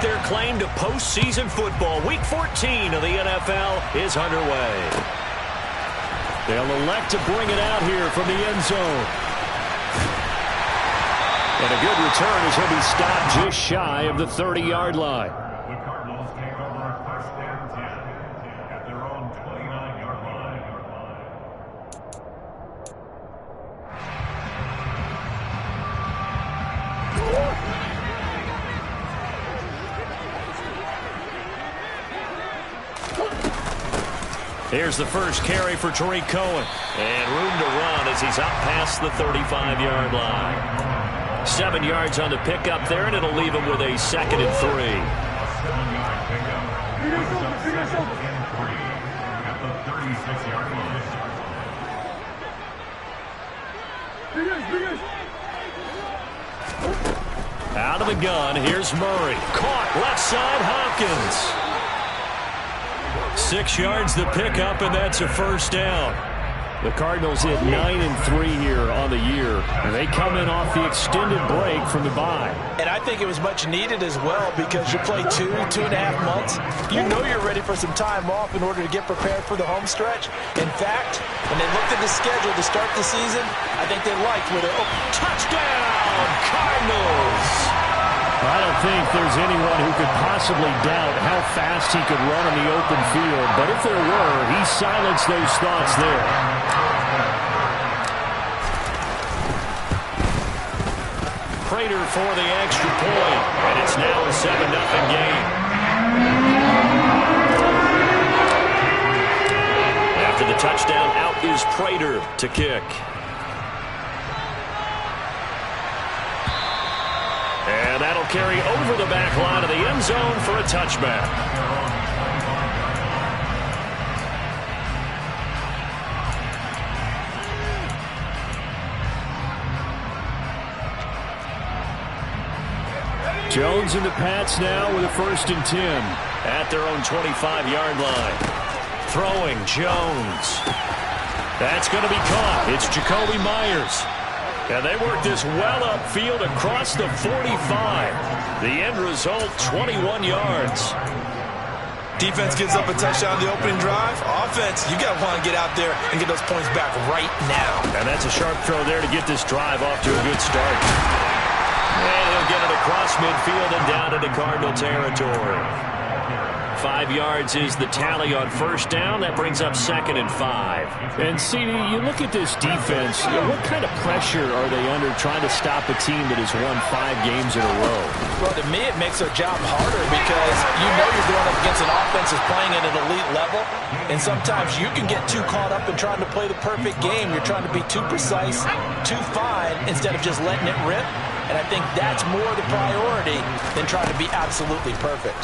their claim to postseason football. Week 14 of the NFL is underway. They'll elect to bring it out here from the end zone. And a good return as he'll be stopped just shy of the 30-yard line. The Cardinals take over first and 10 at their own 29-yard line. Here's the first carry for Tariq Cohen. And room to run as he's up past the 35-yard line. 7 yards on the pickup there, and it'll leave him with a 2nd and 3. A 7-yard pickup. Puts up 2nd and 3 at the 36-yard line. Out of the gun, here's Murray. Caught left side, Hopkins. 6 yards the pickup, and that's a first down. The Cardinals hit 9-3 here on the year, and they come in off the extended break from the bye. And I think it was much needed as well, because you play 2.5 months. You know you're ready for some time off in order to get prepared for the home stretch. In fact, when they looked at the schedule to start the season, I think they liked where they're touchdown, Cardinals! I don't think there's anyone who could possibly doubt how fast he could run in the open field. But if there were, he silenced those thoughts there. Prater for the extra point. And it's now a 7-0 game. After the touchdown, out is Prater to kick. And that'll carry over the back line of the end zone for a touchback. Jones and the Pats now with a 1st and 10 at their own 25-yard line. Throwing Jones. That's going to be caught. It's Jacoby Myers. And they work this well upfield across the 45. The end result, 21 yards. Defense gives up a touchdown on the opening drive. Offense, you got to want to get out there and get those points back right now. And that's a sharp throw there to get this drive off to a good start. And he'll get it across midfield and down into Cardinal territory. 5 yards is the tally on first down. That brings up 2nd and 5. And, CD, you look at this defense, what kind of pressure are they under trying to stop a team that has won 5 games in a row? Well, to me, it makes their job harder because you know you're going up against an offense that's playing at an elite level, and sometimes you can get too caught up in trying to play the perfect game. You're trying to be too precise, too fine, instead of just letting it rip. And I think that's more the priority than trying to be absolutely perfect.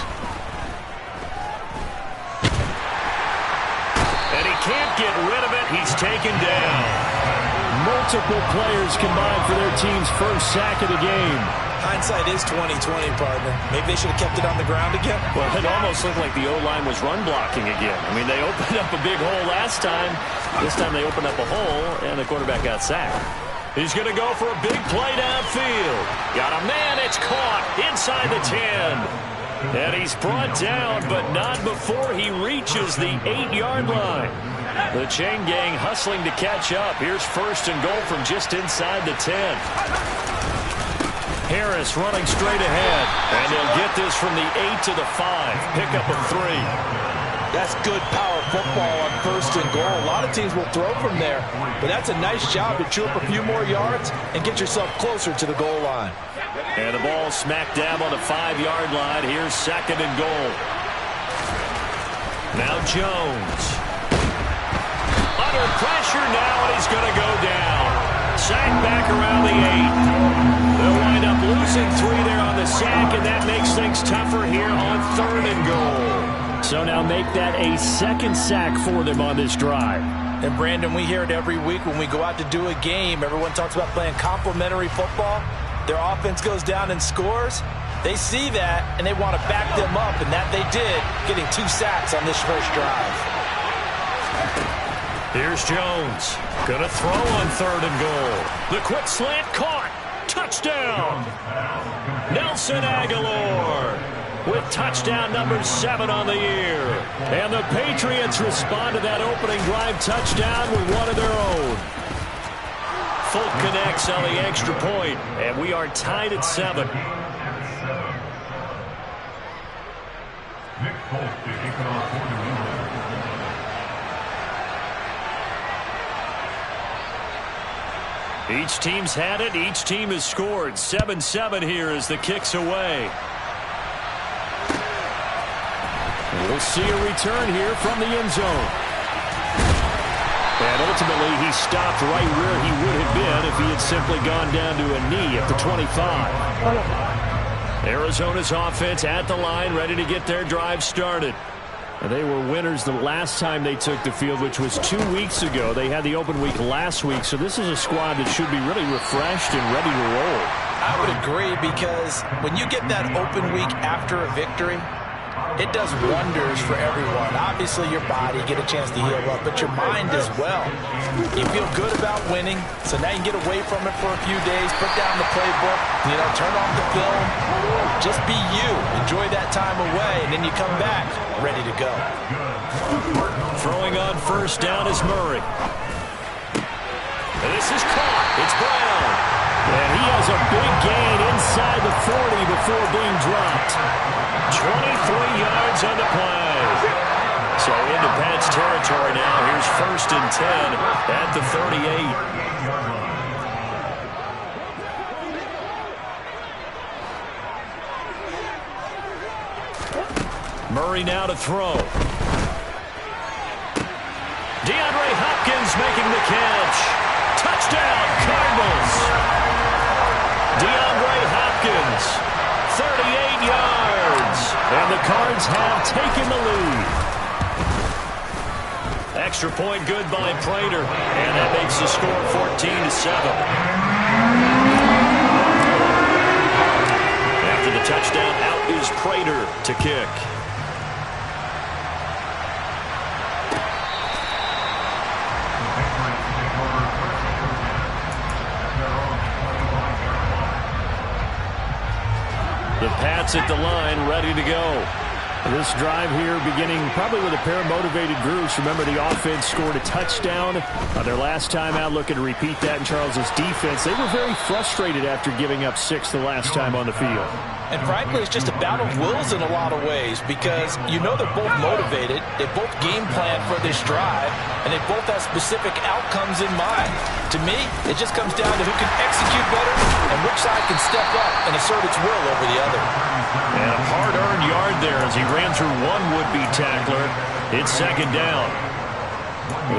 Can't get rid of it. He's taken down. Multiple players combined for their team's first sack of the game. Hindsight is 20/20, partner. Maybe they should have kept it on the ground again. Well, it almost looked like the O-line was run blocking again. I mean, they opened up a big hole last time. This time they opened up a hole, and the quarterback got sacked. He's going to go for a big play downfield. Got a man. It's caught inside the 10. And he's brought down, but not before he reaches the 8-yard line. The chain gang hustling to catch up. Here's 1st and goal from just inside the 10. Harris running straight ahead. And they'll get this from the 8 to the 5. Pick up a 3. That's good power football on 1st and goal. A lot of teams will throw from there. But that's a nice job to chew up a few more yards and get yourself closer to the goal line. And the ball smack dab on the 5-yard line. Here's 2nd and goal. Now Jones. Under pressure now, and he's going to go down. Sack back around the 8. They'll wind up losing 3 there on the sack, and that makes things tougher here on 3rd and goal. So now make that a 2nd sack for them on this drive. And, Brandon, we hear it every week when we go out to do a game. Everyone talks about playing complementary football. Their offense goes down and scores. They see that, and they want to back them up, and that they did, getting 2 sacks on this first drive. Here's Jones. Going to throw on 3rd and goal. The quick slant caught. Touchdown. Nelson Agholor. with touchdown number 7 on the year. And the Patriots respond to that opening drive touchdown with one of their own. Folk connects on the extra point, and we are tied at 7. Nick Folk to kick it off for New England. Each team's had it. Each team has scored. 7-7 here as the kick's away. We'll see a return here from the end zone. And ultimately, he stopped right where he would have been if he had simply gone down to a knee at the 25. Arizona's offense at the line, ready to get their drive started. And they were winners the last time they took the field, which was 2 weeks ago. They had the open week last week, so this is a squad that should be really refreshed and ready to roll. I would agree, because when you get that open week after a victory, it does wonders for everyone. Obviously, your body, get a chance to heal up, but your mind as well. You feel good about winning, so now you can get away from it for a few days, put down the playbook, turn off the film. Just be you. Enjoy that time away, and then you come back ready to go. Throwing on first down is Murray. And this is caught. It's Brown. And he has a big gain inside the 40 before being dropped. 23 yards on the play. So into Pats territory now. Here's 1st and 10 at the 38. Murray now to throw. DeAndre Hopkins making the catch. Touchdown, Cardinals. DeAndre Hopkins, 38 yards. And the Cards have taken the lead. Extra point good by Prater. And that makes the score 14-7. After the touchdown, out is Prater to kick. The Pats at the line, ready to go. This drive here beginning probably with a pair of motivated groups. Remember, the offense scored a touchdown on their last time out, looking to repeat that in Charles's defense. They were very frustrated after giving up 6 the last time on the field. And frankly, it's just a battle of wills in a lot of ways, because they're both motivated, they both game plan for this drive, and they both have specific outcomes in mind. To me, it just comes down to who can execute better and which side can step up and assert its will over the other. And a hard-earned yard there as he ran through one would-be tackler. It's 2nd down.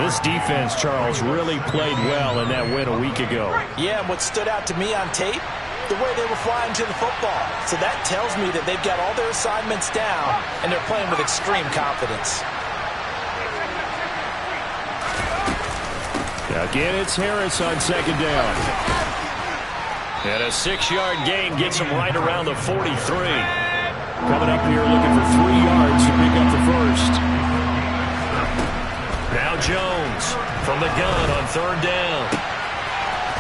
This defense, Charles, really played well in that win a week ago. Yeah, and what stood out to me on tape, the way they were flying to the football. So that tells me that they've got all their assignments down, and they're playing with extreme confidence. Again, it's Harris on 2nd down. And a 6-yard gain gets him right around the 43. Coming up here looking for 3 yards to pick up the first. Now Jones from the gun on 3rd down.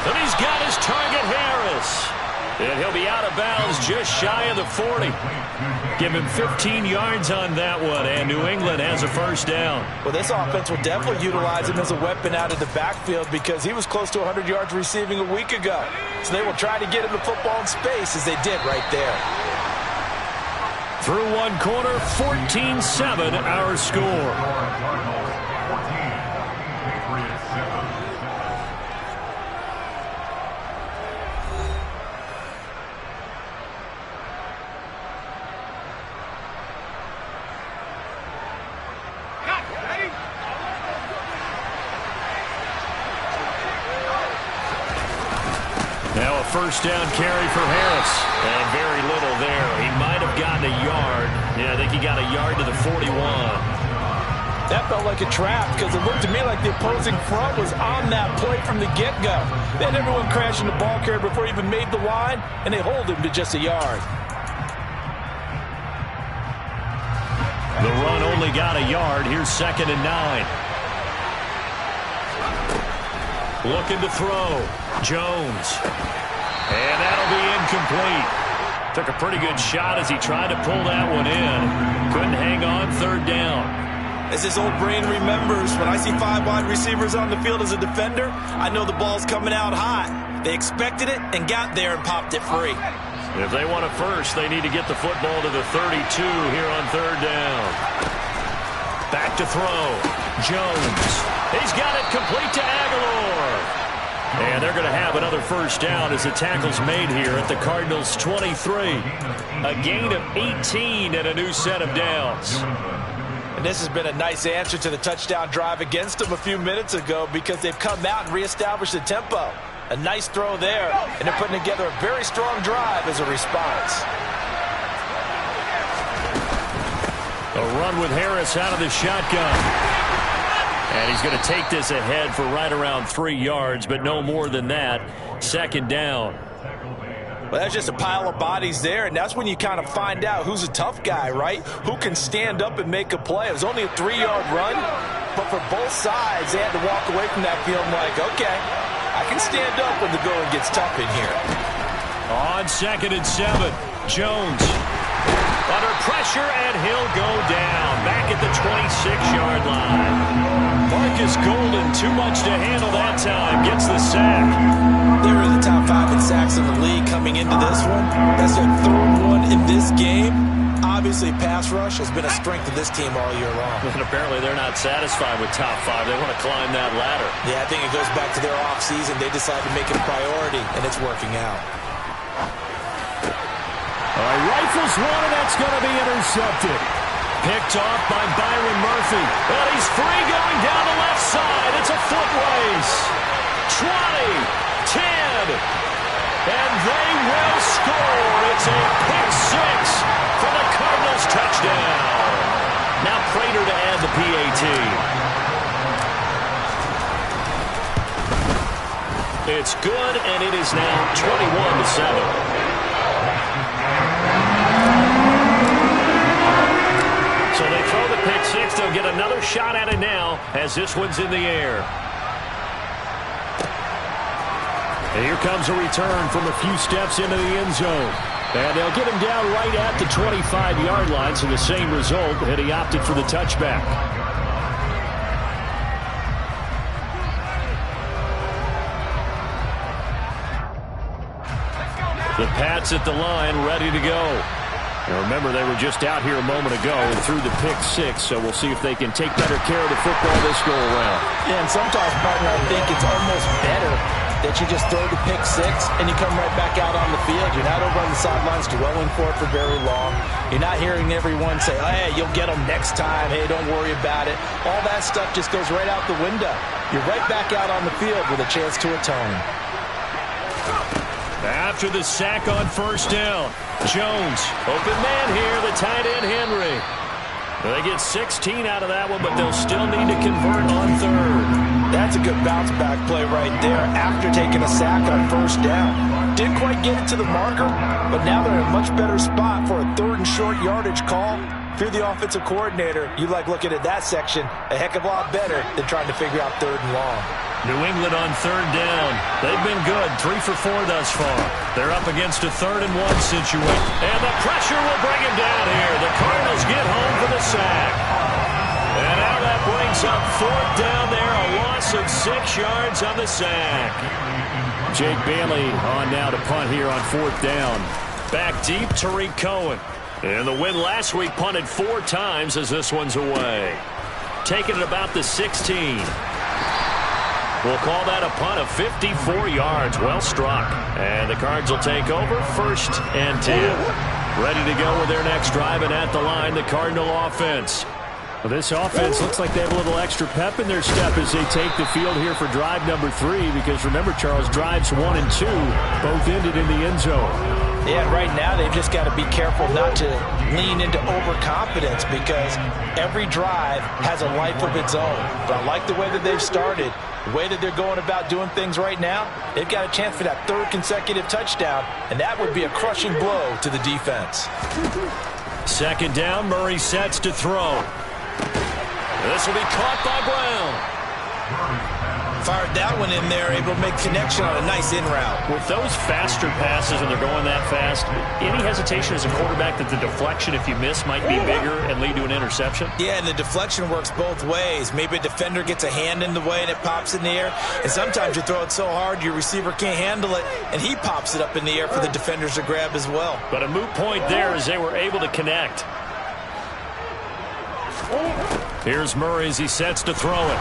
And he's got his target, Harris. And he'll be out of bounds just shy of the 40. Give him 15 yards on that one, and New England has a 1st down. Well, this offense will definitely utilize him as a weapon out of the backfield, because he was close to 100 yards receiving a week ago. So they will try to get him the football in space, as they did right there. Through one quarter, 14-7 our score. Now a 1st down carry for Harris. And very little there. He might have gotten a yard. Yeah, I think he got a yard to the 41. That felt like a trap, because it looked to me like the opposing front was on that play from the get-go. They had everyone crashing the ball carrier before he even made the line, and they hold him to just a yard. The run only got a yard. Here's 2nd and 9. Looking to throw. Jones. And that'll be incomplete. Took a pretty good shot as he tried to pull that one in. Couldn't hang on third down. As his old brain remembers, when I see 5 wide receivers on the field as a defender, I know the ball's coming out hot. They expected it and got there and popped it free. If they want it first, they need to get the football to the 32 here on third down. Back to throw. Jones. He's got it complete to Aguilar. And they're going to have another first down as the tackle's made here at the Cardinals' 23. A gain of 18 and a new set of downs. And this has been a nice answer to the touchdown drive against them a few minutes ago because they've come out and reestablished the tempo. A nice throw there, and they're putting together a very strong drive as a response. A run with Harris out of the shotgun. And he's going to take this ahead for right around 3 yards, but no more than that. Second down. Well, that's just a pile of bodies there, and that's when you kind of find out who's a tough guy, right? Who can stand up and make a play. It was only a 3-yard run, but for both sides, they had to walk away from that feeling like, okay, I can stand up when the going gets tough in here. On 2nd and 7, Jones under pressure, and he'll go down back at the 26-yard line. Marcus Golden, too much to handle that time, gets the sack. They were in the top 5 in sacks in the league coming into this one. That's their 3rd one in this game. Obviously, pass rush has been a strength of this team all year long. And apparently they're not satisfied with top 5. They want to climb that ladder. Yeah, I think it goes back to their offseason. They decided to make it a priority, and it's working out. Rifles one, and that's going to be intercepted. Picked off by Byron Murphy. And he's free going down the left side. It's a foot race. 20, 10, and they will score. It's a pick 6 for the Cardinals touchdown. Now Prater to add the PAT. It's good, and it is now 21-7. So they throw the pick 6. They'll get another shot at it now as this one's in the air. And here comes a return from a few steps into the end zone. And they'll get him down right at the 25-yard line, so the same result, and he opted for the touchback. The Pats at the line, ready to go. Now remember, they were just out here a moment ago and threw the pick 6, so we'll see if they can take better care of the football this go-around. Yeah, and sometimes, partner, I think it's almost better that you just throw the pick 6 and you come right back out on the field. You're not over on the sidelines dwelling for it for very long. You're not hearing everyone say, hey, you'll get them next time. Hey, don't worry about it. All that stuff just goes right out the window. You're right back out on the field with a chance to atone. After the sack on first down, Jones, open man here, the tight end Henry. They get 16 out of that one, but they'll still need to convert on third. That's a good bounce back play right there after taking a sack on first down. Didn't quite get it to the marker, but now they're in a much better spot for a 3rd and short yardage call. If you're the offensive coordinator, you like looking at that section a heck of a lot better than trying to figure out 3rd and long. New England on third down. They've been good, 3 for 4 thus far. They're up against a 3rd and 1 situation. And the pressure will bring him down here. The Cardinals get home for the sack. And now that brings up 4th down there, a loss of 6 yards on the sack. Jake Bailey on now to punt here on 4th down. Back deep, Tariq Cohen. And the win last week punted 4 times as this one's away. Taking it about the 16. We'll call that a punt of 54 yards. Well struck. And the Cards will take over 1st and 10. Ready to go with their next drive, and at the line, the Cardinal offense. Well, this offense looks like they have a little extra pep in their step as they take the field here for drive number 3, because remember, Charles, drives 1 and 2 both ended in the end zone. Yeah, right now they've just got to be careful not to lean into overconfidence, because every drive has a life of its own. But I like the way that they've started, the way that they're going about doing things right now. They've got a chance for that 3rd consecutive touchdown, and that would be a crushing blow to the defense. 2nd down, Murray sets to throw. This will be caught by Brown. Fired that one in there, able to make connection on a nice in route. With those faster passes when they're going that fast, any hesitation as a quarterback that the deflection, if you miss, might be bigger and lead to an interception? Yeah, and the deflection works both ways. Maybe a defender gets a hand in the way and it pops in the air, and sometimes you throw it so hard your receiver can't handle it, and he pops it up in the air for the defenders to grab as well. But a moot point there as they were able to connect. Here's Murray as he sets to throw it.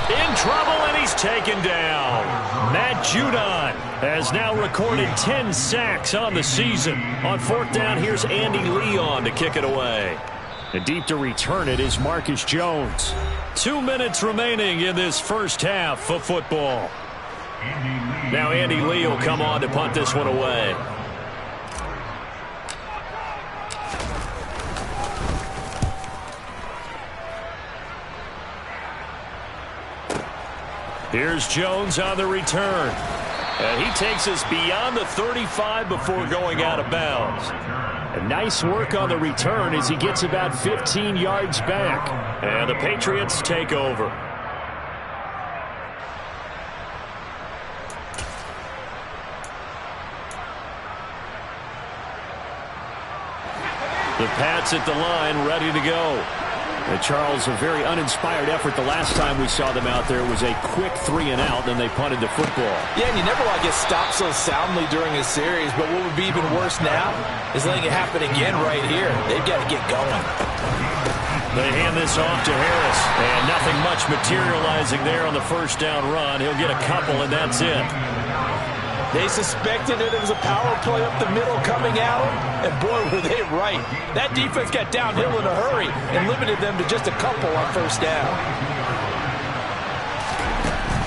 In trouble, and he's taken down. Matt Judon has now recorded 10 sacks on the season. On fourth down, here's Andy Leon to kick it away. And deep to return it is Marcus Jones. 2 minutes remaining in this first half of football. Now Andy Lee will come on to punt this one away. Here's Jones on the return. And he takes us beyond the 35 before going out of bounds. And nice work on the return as he gets about 15 yards back. And the Patriots take over. The Pats at the line, ready to go. And Charles, a very uninspired effort the last time we saw them out there. It was a quick 3 and out, then they punted the football. Yeah, and you never want to get stopped so soundly during a series, but what would be even worse now is letting it happen again right here. They've got to get going. They hand this off to Harris, and nothing much materializing there on the first down run. He'll get a couple, and that's it. They suspected that it was a power play up the middle coming at them, and boy, were they right. That defense got downhill in a hurry and limited them to just a couple on first down.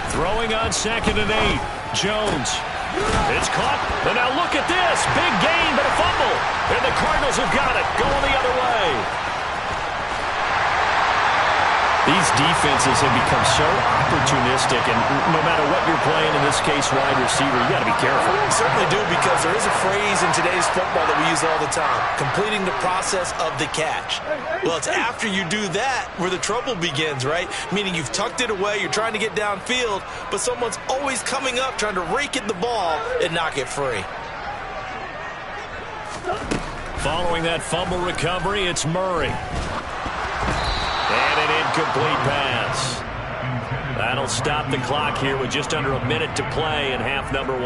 Throwing on 2nd and 8. Jones. It's caught, and now look at this. Big gain, but a fumble. And the Cardinals have got it, going the other way. These defenses have become so opportunistic, and no matter what you're playing, in this case, wide receiver, you got to be careful. You certainly do, because there is a phrase in today's football that we use all the time, completing the process of the catch. Well, it's after you do that where the trouble begins, right? Meaning you've tucked it away, you're trying to get downfield, but someone's always coming up trying to rake at the ball and knock it free. Following that fumble recovery, it's Murray. And an incomplete pass. That'll stop the clock here with just under a minute to play in half number 1.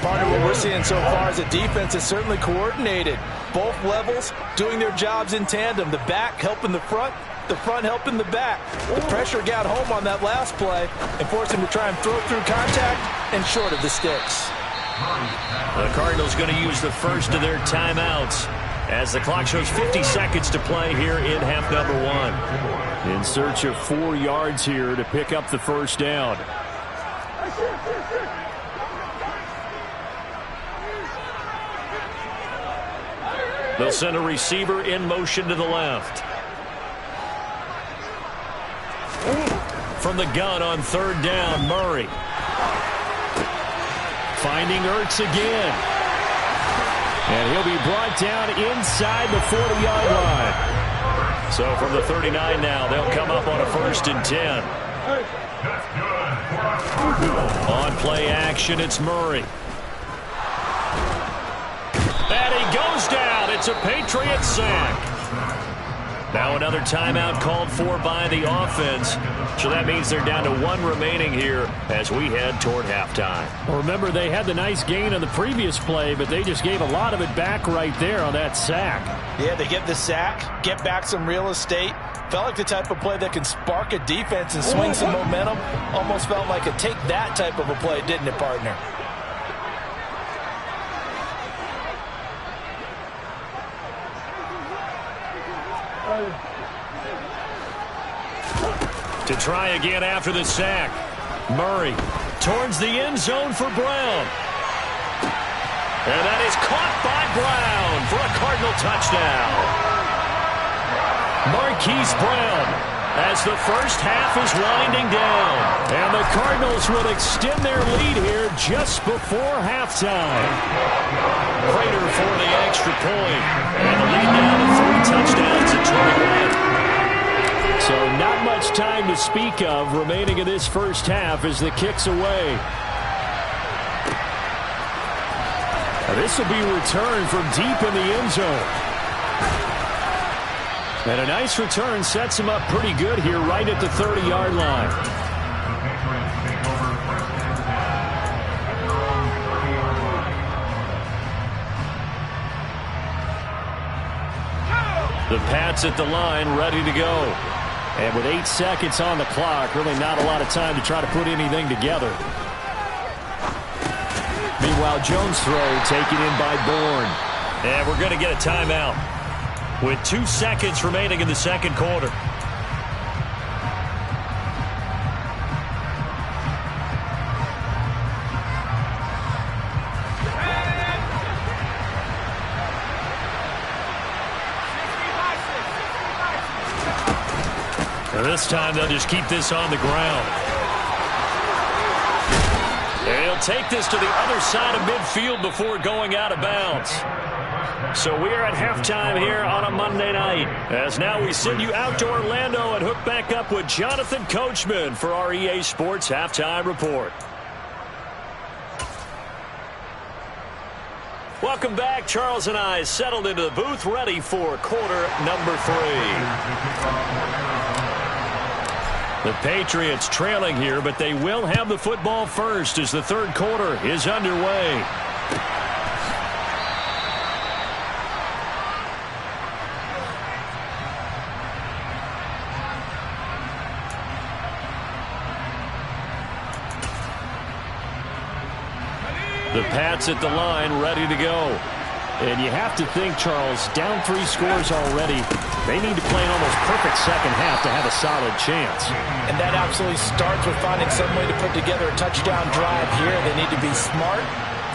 Part of what we're seeing so far is the defense is certainly coordinated. Both levels doing their jobs in tandem. The back helping the front helping the back. The pressure got home on that last play and forced him to try and throw through contact and short of the sticks. The Cardinals going to use the first of their timeouts as the clock shows 50 seconds to play here in half number 1. In search of 4 yards here to pick up the first down. They'll send a receiver in motion to the left. From the gun on 3rd down, Murray. Finding Ertz again. And he'll be brought down inside the 40-yard line. So from the 39 now, they'll come up on a 1st and 10. On play action, it's Murray. And he goes down. It's a Patriot sack. Now another timeout called for by the offense. So that means they're down to 1 remaining here as we head toward halftime. Well, remember, they had the nice gain on the previous play, but they just gave a lot of it back right there on that sack. Yeah, they get the sack, get back some real estate. Felt like the type of play that can spark a defense and swing some momentum. Almost felt like a take that type of a play, didn't it, partner? To try again after the sack. Murray towards the end zone for Brown. And that is caught by Brown for a Cardinal touchdown. Marquise Brown as the first half is winding down. And the Cardinals will extend their lead here just before halftime. Prater for the extra point. And the lead now to 3 touchdowns at 21. So not much time to speak of remaining in this first half as the kick's away. Now this will be returned from deep in the end zone. And a nice return sets him up pretty good here right at the 30-yard line. The Pats at the line, ready to go. And with 8 seconds on the clock, really not a lot of time to try to put anything together. Meanwhile, Jones' throw taken in by Bourne. And we're going to get a timeout with 2 seconds remaining in the second quarter. This time they'll just keep this on the ground. And he'll take this to the other side of midfield before going out of bounds. So we are at halftime here on a Monday night. As now we send you out to Orlando and hook back up with Jonathan Coachman for our EA Sports Halftime Report. Welcome back. Charles and I settled into the booth ready for quarter number 3. The Patriots trailing here, but they will have the football first as the third quarter is underway. The Pats at the line, ready to go. And you have to think, Charles, down 3 scores already. They need to play an almost perfect second half to have a solid chance. And that absolutely starts with finding some way to put together a touchdown drive here. They need to be smart,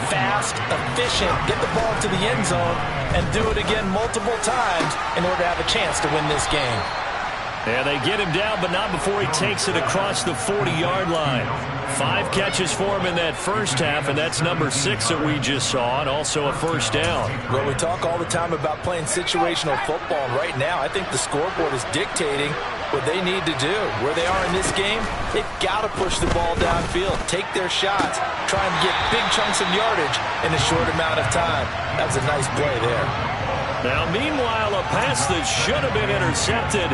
fast, efficient, get the ball to the end zone, and do it again multiple times in order to have a chance to win this game. And they get him down, but not before he takes it across the 40-yard line. 5 catches for him in that first half, and that's number 6 that we just saw, and also a first down. Well, we talk all the time about playing situational football, and right now I think the scoreboard is dictating what they need to do. Where they are in this game, they've got to push the ball downfield, take their shots, try and get big chunks of yardage in a short amount of time. That's a nice play there. Now, meanwhile, a pass that should have been intercepted,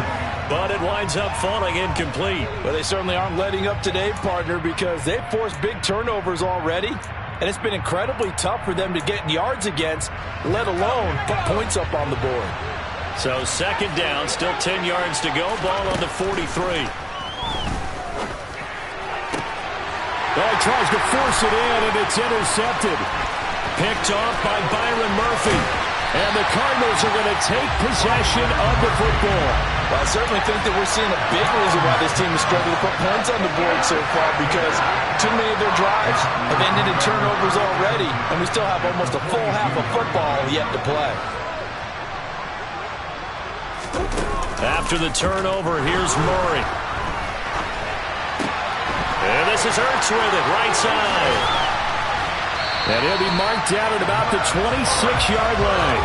but it winds up falling incomplete. Well, they certainly aren't letting up today, partner, because they've forced big turnovers already, and it's been incredibly tough for them to get yards against, let alone put points up on the board. So second down, still 10 yards to go, ball on the 43. Oh, he tries to force it in, and it's intercepted. Picked off by Byron Murphy. And the Cardinals are going to take possession of the football. Well, I certainly think that we're seeing a big reason why this team is struggling to put points on the board so far, because too many of their drives have ended in turnovers already, and we still have almost a full half of football yet to play. After the turnover, here's Murray. And this is Ertz with it, right side. And he'll be marked down at about the 26-yard line.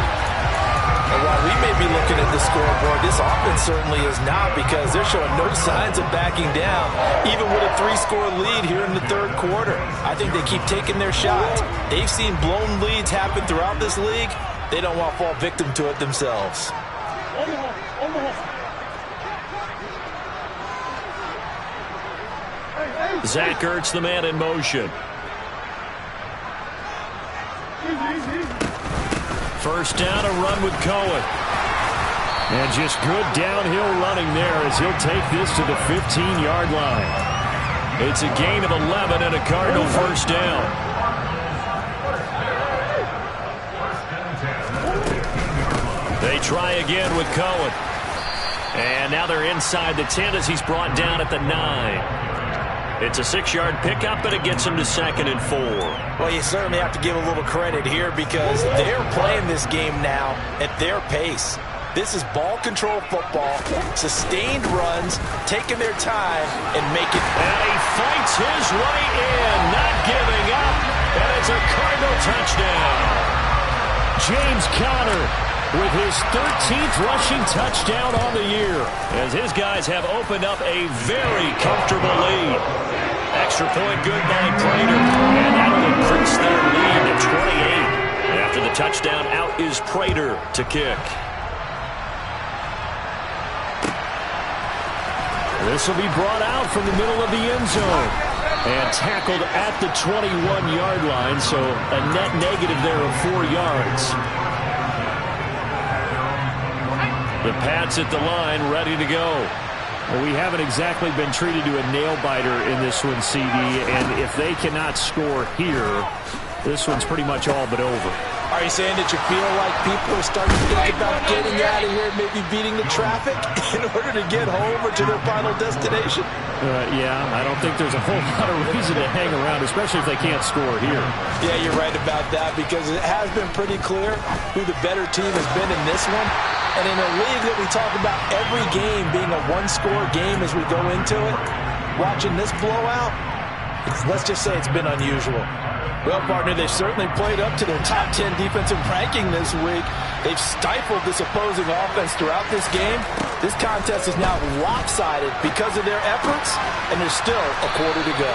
And while we may be looking at the scoreboard, this offense certainly is not, because they're showing no signs of backing down, even with a 3-score lead here in the third quarter. I think they keep taking their shots. They've seen blown leads happen throughout this league. They don't want to fall victim to it themselves. Zach Ertz, the man in motion. First down, a run with Cohen. And just good downhill running there as he'll take this to the 15-yard line. It's a gain of 11 and a Cardinal first down. They try again with Cohen. And now they're inside the 10 as he's brought down at the 9. It's a 6-yard pickup, but it gets him to 2nd and 4. Well, you certainly have to give a little credit here, because they're playing this game now at their pace. This is ball control football, sustained runs, taking their time, and making... And he fights his way in, not giving up, and it's a Cardinal touchdown. James Conner with his 13th rushing touchdown on the year, as his guys have opened up a very comfortable lead. Extra point good by Prater, and that'll increase their lead to 28. After the touchdown, out is Prater to kick. This will be brought out from the middle of the end zone and tackled at the 21-yard line, so a net negative there of 4 yards. The Pats at the line, ready to go. Well, we haven't exactly been treated to a nail-biter in this one, CD, and if they cannot score here, this one's pretty much all but over. Are you saying that you feel like people are starting to think about getting out of here, maybe beating the traffic in order to get home or to their final destination? Yeah, I don't think there's a whole lot of reason to hang around, especially if they can't score here. Yeah, you're right about that, because it has been pretty clear who the better team has been in this one. And in a league that we talk about every game being a one-score game as we go into it, watching this blowout, let's just say it's been unusual. Well, partner, they've certainly played up to their top 10 defensive ranking this week. They've stifled this opposing offense throughout this game. This contest is now lopsided because of their efforts, and there's still a quarter to go.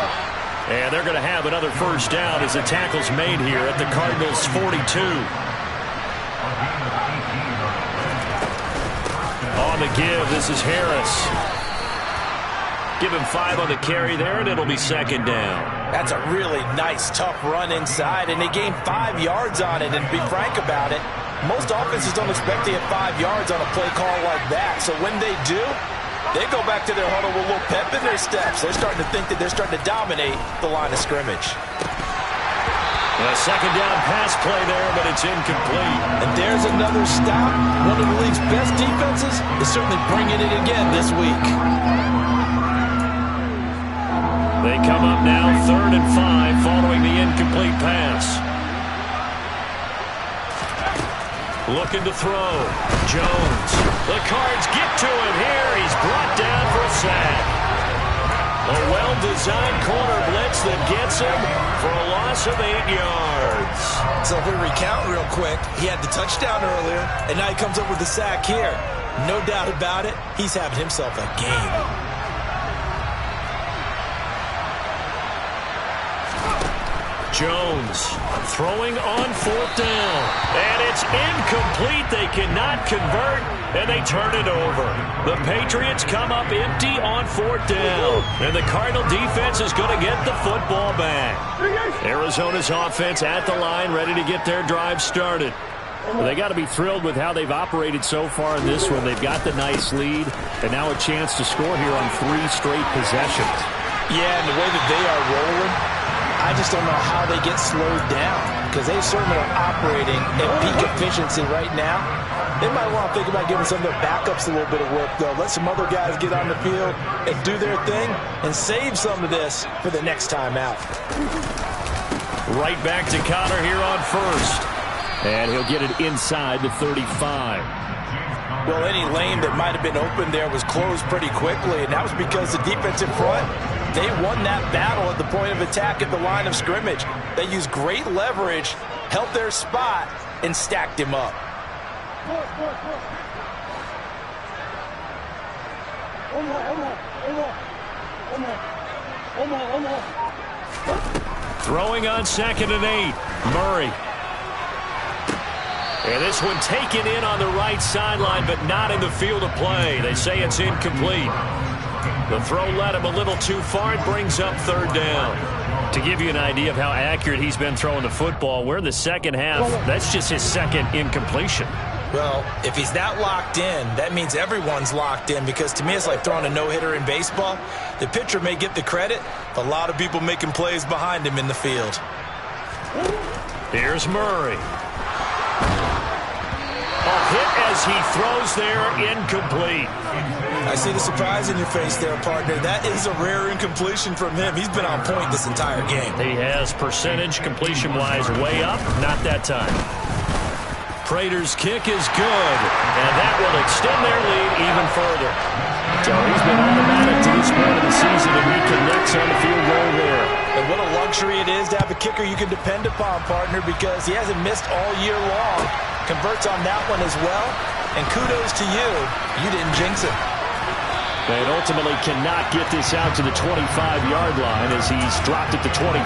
And they're going to have another first down as the tackle's made here at the Cardinals' 42. On the give, this is Harris. Give him 5 on the carry there, and it'll be second down. That's a really nice, tough run inside, and they gained 5 yards on it. And to be frank about it, most offenses don't expect to get 5 yards on a play call like that. So when they do, they go back to their huddle with a little pep in their steps. They're starting to think that they're starting to dominate the line of scrimmage. A second down pass play there, but it's incomplete. And there's another stop. One of the league's best defenses is certainly bringing it again this week. They come up now 3rd and 5 following the incomplete pass. Looking to throw. Jones. The Cards get to him here. He's brought down for a sack. A well-designed corner blitz that gets him for a loss of 8 yards. So if we recount real quick, he had the touchdown earlier, and now he comes up with the sack here. No doubt about it, he's having himself a game. Jones throwing on 4th down. And it's incomplete. They cannot convert, and they turn it over. The Patriots come up empty on 4th down. And the Cardinal defense is going to get the football back. Arizona's offense at the line, ready to get their drive started. Well, they got to be thrilled with how they've operated so far in this one. They've got the nice lead, and now a chance to score here on 3 straight possessions. Yeah, and the way that they are rolling, I just don't know how they get slowed down, because they certainly are operating at peak efficiency right now. They might want to think about giving some of their backups a little bit of work, though. Let some other guys get on the field and do their thing and save some of this for the next time out. Right back to Connor here on 1st. And he'll get it inside the 35. Well, any lane that might have been open there was closed pretty quickly, and that was because the defensive front, they won that battle at the point of attack at the line of scrimmage. They used great leverage, held their spot, and stacked him up. Throwing on 2nd and 8. Murray. And this one taken in on the right sideline, but not in the field of play. They say it's incomplete. The throw led him a little too far. It brings up 3rd down. To give you an idea of how accurate he's been throwing the football, we're in the second half. That's just his 2nd incompletion. Well, if he's that locked in, that means everyone's locked in, because to me it's like throwing a no-hitter in baseball. The pitcher may get the credit, but a lot of people making plays behind him in the field. Here's Murray. A hit as he throws there, incomplete. I see the surprise in your face there, partner. That is a rare incompletion from him. He's been on point this entire game. He has percentage completion-wise way up, not that time. Prater's kick is good, and that will extend their lead even further. So he's been automatic to this point of the season, and he connects on the field goal there. And what a luxury it is to have a kicker you can depend upon, partner, because he hasn't missed all year long. Converts on that one as well, and kudos to you. You didn't jinx it. And ultimately cannot get this out to the 25-yard line as he's dropped at the 23.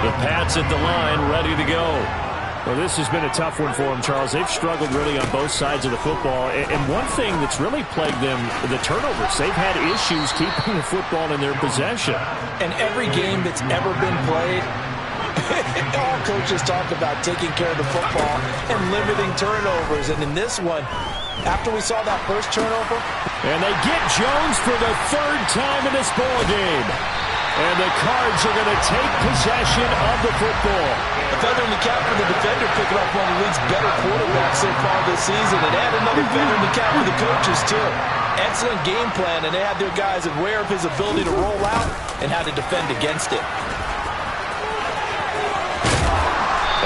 The Pats at the line, ready to go. Well, this has been a tough one for them, Charles. They've struggled really on both sides of the football. And one thing that's really plagued them, the turnovers. They've had issues keeping the football in their possession. And every game that's ever been played, all coaches talk about taking care of the football and limiting turnovers. And in this one, after we saw that first turnover. And they get Jones for the third time in this ball game. And the Cards are going to take possession of the football. A feather in the cap for the defender, picking up one of the league's better quarterbacks so far this season. And add another feather in the cap for the coaches, too. Excellent game plan, and they had their guys aware of his ability to roll out and how to defend against it.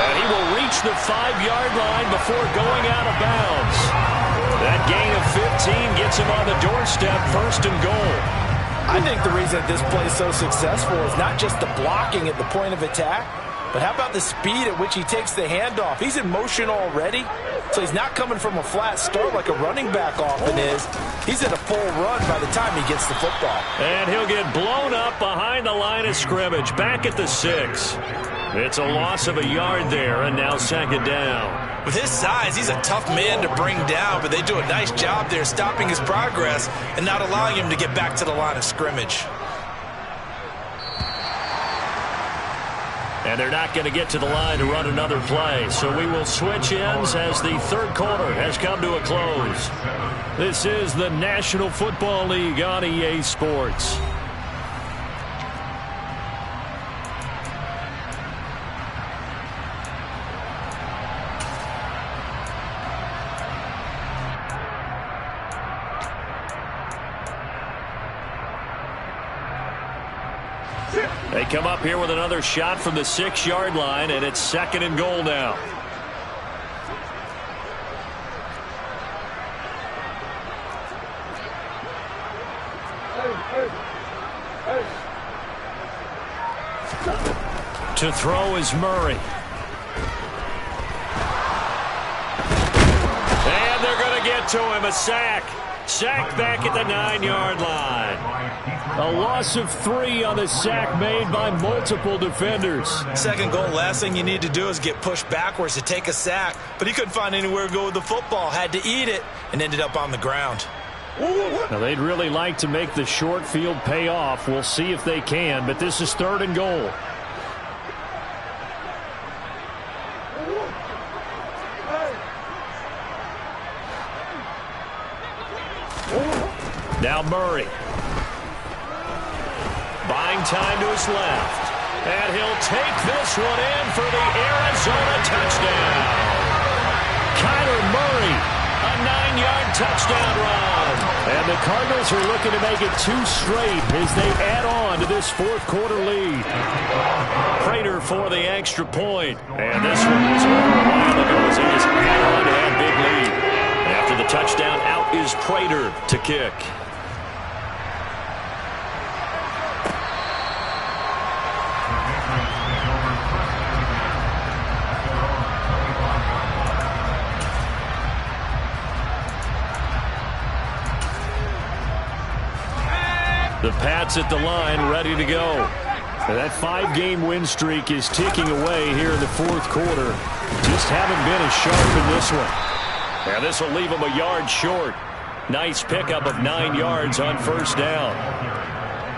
And he will reach the 5-yard line before going out of bounds. That gain of 15 gets him on the doorstep, first and goal. I think the reason this play is so successful is not just the blocking at the point of attack, but how about the speed at which he takes the handoff? He's in motion already, so he's not coming from a flat start like a running back often is. He's in a full run by the time he gets the football. And he'll get blown up behind the line of scrimmage, back at the 6. It's a loss of a yard there, and now second down. With his size, he's a tough man to bring down, but they do a nice job there stopping his progress and not allowing him to get back to the line of scrimmage. And they're not going to get to the line to run another play, so we will switch ends as the third quarter has come to a close. This is the National Football League on EA Sports. They come up here with another shot from the 6-yard line, and it's second and goal now. To throw is Murray. And they're going to get to him, a sack. Sack back at the 9-yard line. A loss of 3 on the sack made by multiple defenders. Second goal, last thing you need to do is get pushed backwards to take a sack. But he couldn't find anywhere to go with the football. Had to eat it and ended up on the ground. Now, they'd really like to make the short field pay off. We'll see if they can, but this is third and goal. Now Murray. Buying time to his left. And he'll take this one in for the Arizona touchdown. Kyler Murray, a 9-yard touchdown run. And the Cardinals are looking to make it 2 straight as they add on to this fourth quarter lead. Prater for the extra point. And this one was over a while ago as they just add on to that big lead. After the touchdown, out is Prater to kick. The Pats at the line, ready to go. And that 5-game win streak is ticking away here in the fourth quarter. Just haven't been as sharp in this one. And this will leave them a yard short. Nice pickup of 9 yards on first down.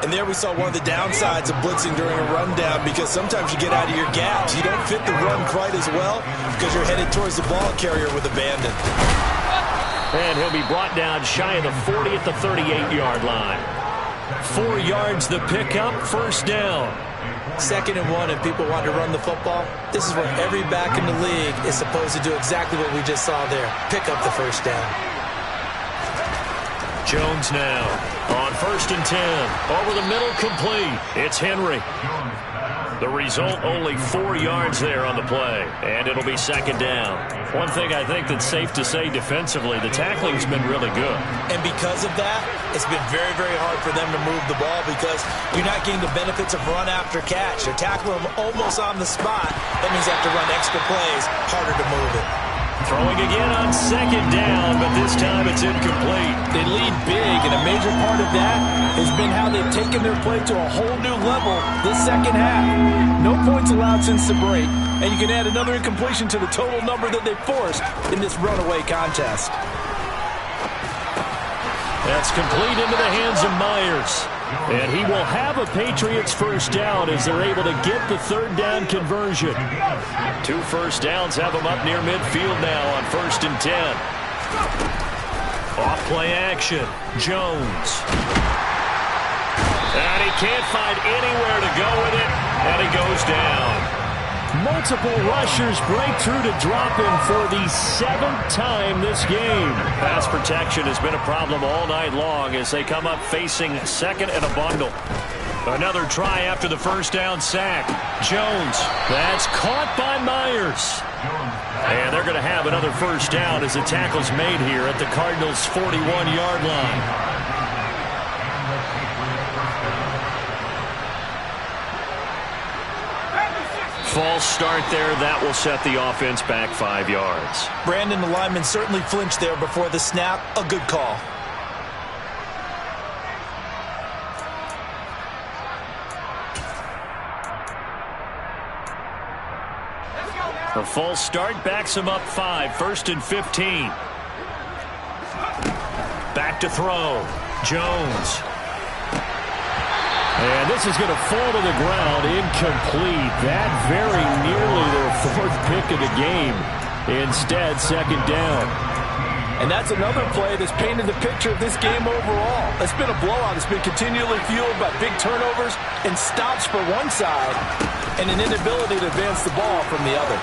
And there we saw one of the downsides of blitzing during a rundown, because sometimes you get out of your gaps. You don't fit the run quite as well because you're headed towards the ball carrier with abandon. And he'll be brought down shy of the 40 at the 38-yard line. 4 yards the pickup, first down. 2nd and 1, and people want to run the football. This is where every back in the league is supposed to do exactly what we just saw there. Pick up the first down. Jones now on 1st and 10. Over the middle, complete. It's Henry. The result, only 4 yards there on the play, and it'll be second down. One thing I think that's safe to say defensively, the tackling's been really good. And because of that, it's been very, very hard for them to move the ball because you're not getting the benefits of run after catch. They're tackling them almost on the spot. That means they have to run extra plays, harder to move it. Throwing again on second down, but this time it's incomplete. They lead big, and a major part of that has been how they've taken their play to a whole new level this second half. No points allowed since the break, and you can add another incompletion to the total number that they forced in this runaway contest. That's complete into the hands of Myers. And he will have a Patriots first down as they're able to get the third down conversion. 2 first downs have them up near midfield now on 1st and 10. Off play action. Jones. And he can't find anywhere to go with it, and he goes down. Multiple rushers break through to drop him for the 7th time this game. Pass protection has been a problem all night long as they come up facing second and a bundle. Another try after the first down sack. Jones, that's caught by Myers. And they're going to have another first down as the tackle's made here at the Cardinals' 41-yard line. False start there. That will set the offense back 5 yards. Brandon, the lineman certainly flinched there before the snap. A good call. A false start backs him up 5. 1st and 15. Back to throw. Jones. And this is going to fall to the ground, incomplete. That very nearly their 4th pick of the game. Instead, second down. And that's another play that's painted the picture of this game overall. It's been a blowout. It's been continually fueled by big turnovers and stops for one side and an inability to advance the ball from the other.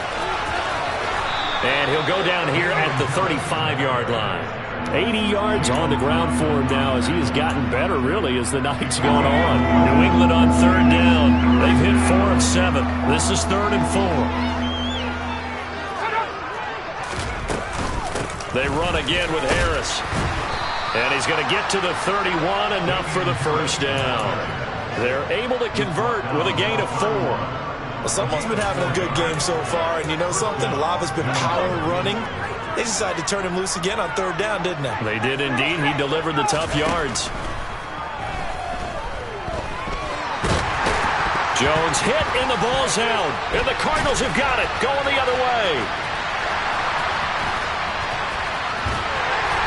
And he'll go down here at the 35-yard line. 80 yards on the ground for him now as he has gotten better, really, as the night's gone on. New England on 3rd down. They've hit 4 of 7. This is 3rd and 4. They run again with Harris. And he's going to get to the 31, enough for the first down. They're able to convert with a gain of 4. Well, someone's been having a good game so far, and you know something? A lot has been power running. They decided to turn him loose again on 3rd down, didn't they? They did indeed. He delivered the tough yards. Jones hit, and the ball's out. And the Cardinals have got it, going the other way.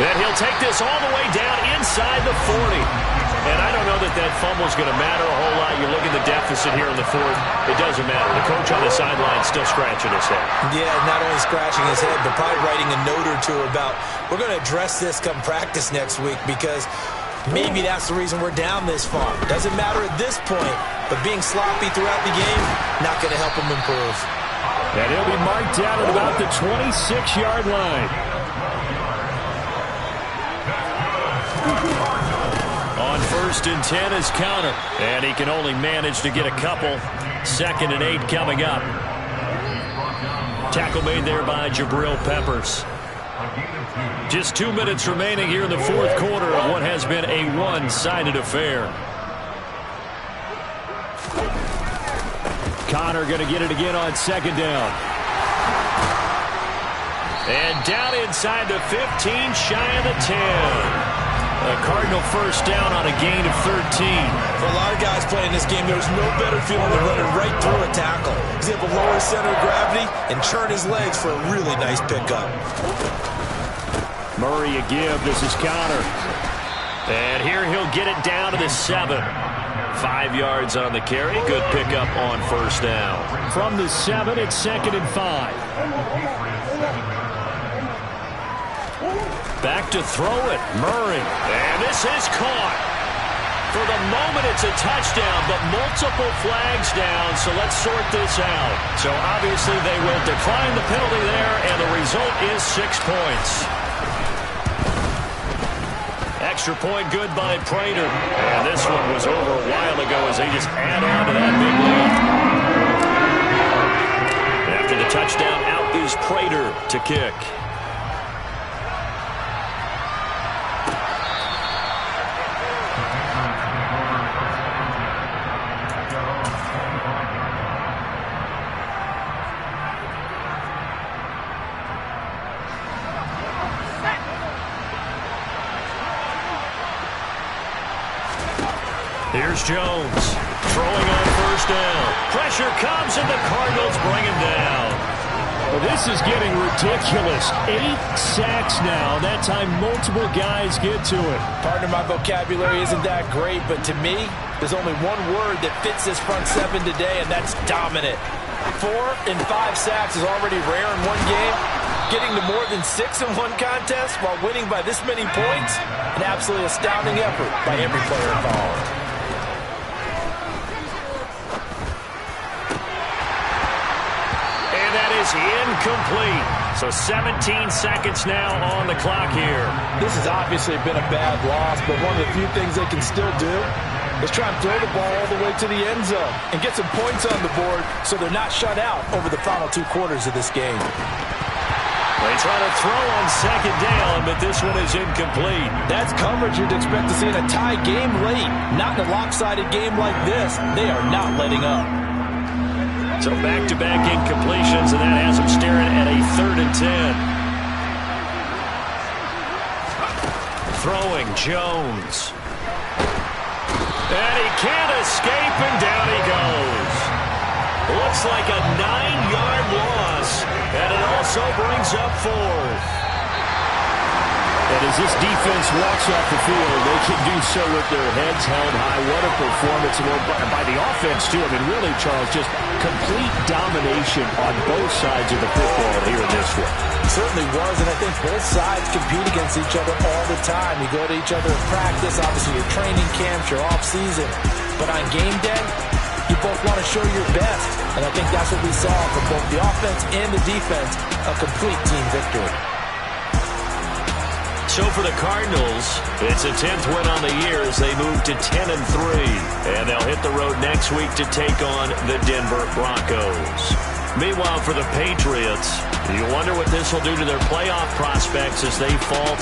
And he'll take this all the way down inside the 40. And I don't know that that fumble's going to matter a whole lot. You look at the deficit here in the 4th. It doesn't matter. The coach on the sideline still scratching his head. Yeah, not only scratching his head, but probably writing a note or two about, we're going to address this come practice next week because maybe that's the reason we're down this far. Doesn't matter at this point, but being sloppy throughout the game, not going to help him improve. And he'll be marked down at about the 26-yard line. On 1st and 10 is Conner. And he can only manage to get a couple. 2nd and 8 coming up. Tackle made there by Jabril Peppers. Just 2 minutes remaining here in the 4th quarter of what has been a one-sided affair. Conner going to get it again on 2nd down. And down inside the 15, shy of the 10. A Cardinal first down on a gain of 13. For a lot of guys playing this game, there's no better feeling than running right through a tackle. He's able to lower his center of gravity and churn his legs for a really nice pickup. Murray a give. This is Conner. And here he'll get it down to the 7. 5 yards on the carry. Good pickup on first down. From the 7, it's 2nd and 5. Back to throw it. Murray. And this is caught. For the moment, it's a touchdown, but multiple flags down, so let's sort this out. So obviously they will decline the penalty there, and the result is 6 points. Extra point good by Prater. And this one was over a while ago as they just add on to that big lead. Prater to kick. Here's Jones throwing on first down. Pressure comes and the Cardinals bring him down. Well, this is getting ridiculous. 8 sacks now. That time multiple guys get to it. Pardon my vocabulary isn't that great, but to me, there's only one word that fits this front seven today, and that's dominant. 4 and 5 sacks is already rare in one game. Getting to more than 6 in one contest while winning by this many points, an absolutely astounding effort by every player involved. Is incomplete. So 17 seconds now on the clock here. This has obviously been a bad loss, but one of the few things they can still do is try and throw the ball all the way to the end zone and get some points on the board so they're not shut out over the final 2 quarters of this game. They try to throw on second down, but this one is incomplete. That's coverage you'd expect to see in a tie game late. Not in a lopsided game like this. They are not letting up. So back-to-back incompletions, and that has them staring at a 3rd and 10. Throwing Jones. And he can't escape, and down he goes. Looks like a 9-yard loss, and it also brings up 4th. And as this defense walks off the field, they can do so with their heads held high. What a performance by the offense, too. I mean, really, Charles, just complete domination on both sides of the football here in this one. It certainly was, and I think both sides compete against each other all the time. You go to each other in practice, obviously your training camps, your off-season. But on game day, you both want to show your best. And I think that's what we saw from both the offense and the defense, a complete team victory. So for the Cardinals, it's a 10th win on the year as they move to 10-3. And they'll hit the road next week to take on the Denver Broncos. Meanwhile, for the Patriots, you wonder what this will do to their playoff prospects as they fall